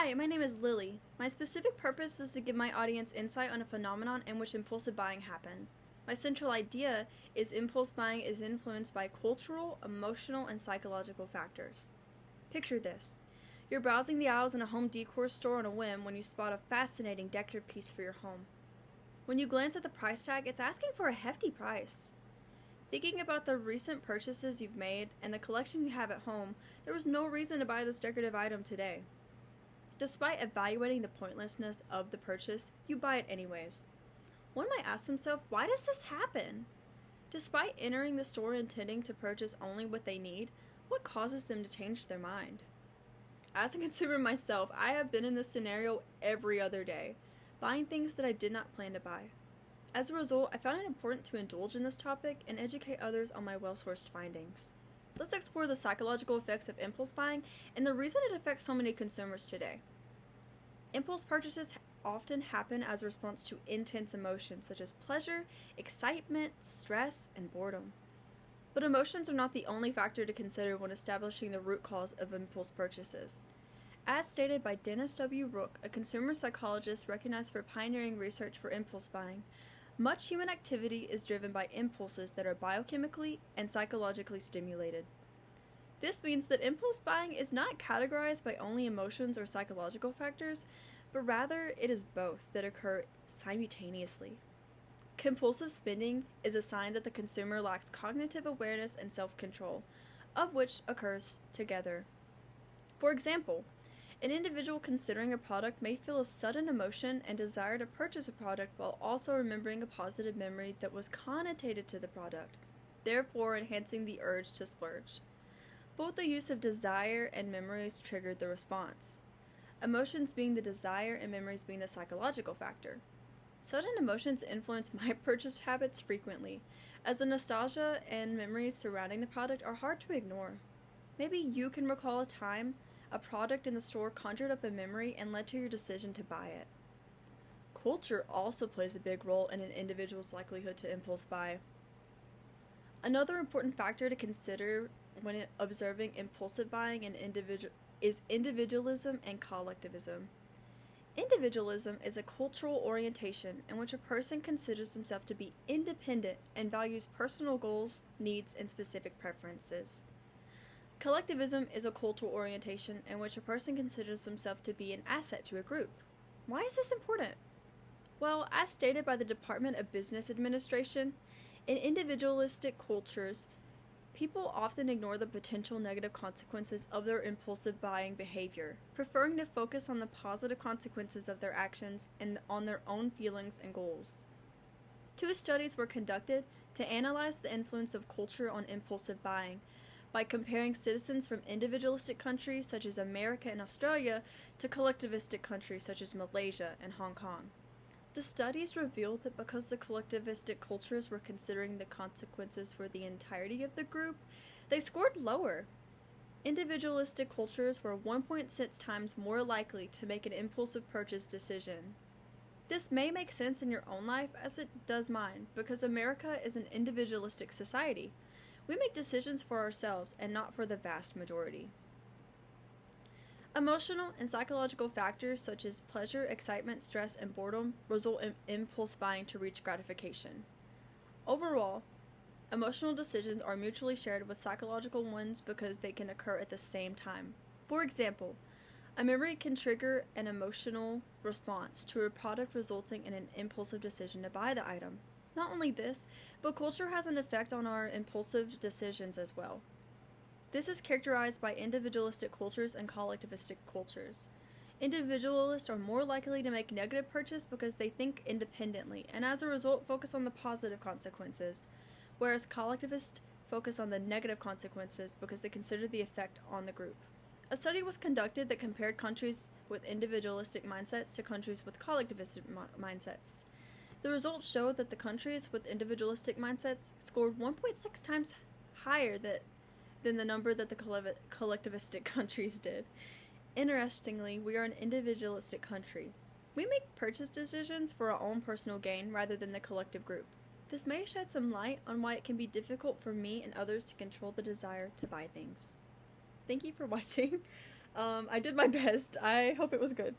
Hi, my name is Lily. My specific purpose is to give my audience insight on a phenomenon in which impulsive buying happens. My central idea is impulse buying is influenced by cultural, emotional, and psychological factors. Picture this. You're browsing the aisles in a home decor store on a whim when you spot a fascinating decorative piece for your home. When you glance at the price tag, it's asking for a hefty price. Thinking about the recent purchases you've made and the collection you have at home, there was no reason to buy this decorative item today. Despite evaluating the pointlessness of the purchase, you buy it anyways. One might ask himself, why does this happen? Despite entering the store intending to purchase only what they need, what causes them to change their mind? As a consumer myself, I have been in this scenario every other day, buying things that I did not plan to buy. As a result, I found it important to indulge in this topic and educate others on my well-sourced findings. Let's explore the psychological effects of impulse buying and the reason it affects so many consumers today. Impulse purchases often happen as a response to intense emotions such as pleasure, excitement, stress, and boredom. But emotions are not the only factor to consider when establishing the root cause of impulse purchases. As stated by Dennis W. Rook, a consumer psychologist recognized for pioneering research for impulse buying, much human activity is driven by impulses that are biochemically and psychologically stimulated. This means that impulse buying is not categorized by only emotions or psychological factors, but rather it is both that occur simultaneously. Compulsive spending is a sign that the consumer lacks cognitive awareness and self-control, of which occurs together. For example, an individual considering a product may feel a sudden emotion and desire to purchase a product while also remembering a positive memory that was connotated to the product, therefore enhancing the urge to splurge. Both the use of desire and memories triggered the response, emotions being the desire and memories being the psychological factor. Sudden emotions influence my purchase habits frequently, as the nostalgia and memories surrounding the product are hard to ignore. Maybe you can recall a time a product in the store conjured up a memory and led to your decision to buy it. Culture also plays a big role in an individual's likelihood to impulse buy. Another important factor to consider when observing impulsive buying is individualism and collectivism. Individualism is a cultural orientation in which a person considers himself to be independent and values personal goals, needs, and specific preferences. Collectivism is a cultural orientation in which a person considers himself to be an asset to a group. Why is this important? Well, as stated by the Department of Business Administration, in individualistic cultures, people often ignore the potential negative consequences of their impulsive buying behavior, preferring to focus on the positive consequences of their actions and on their own feelings and goals. 2 studies were conducted to analyze the influence of culture on impulsive buying by comparing citizens from individualistic countries such as America and Australia to collectivistic countries such as Malaysia and Hong Kong. The studies revealed that because the collectivistic cultures were considering the consequences for the entirety of the group, they scored lower. Individualistic cultures were 1.6 times more likely to make an impulsive purchase decision. This may make sense in your own life as it does mine, because America is an individualistic society. We make decisions for ourselves and not for the vast majority. Emotional and psychological factors such as pleasure, excitement, stress, and boredom result in impulse buying to reach gratification. Overall, emotional decisions are mutually shared with psychological ones because they can occur at the same time. For example, a memory can trigger an emotional response to a product resulting in an impulsive decision to buy the item. Not only this, but culture has an effect on our impulsive decisions as well. This is characterized by individualistic cultures and collectivistic cultures. Individualists are more likely to make negative purchases because they think independently and as a result focus on the positive consequences, whereas collectivists focus on the negative consequences because they consider the effect on the group. A study was conducted that compared countries with individualistic mindsets to countries with collectivistic mindsets. The results showed that the countries with individualistic mindsets scored 1.6 times higher than the number that the collectivistic countries did. Interestingly, we are an individualistic country. We make purchase decisions for our own personal gain rather than the collective group. This may shed some light on why it can be difficult for me and others to control the desire to buy things. Thank you for watching. I did my best. I hope it was good.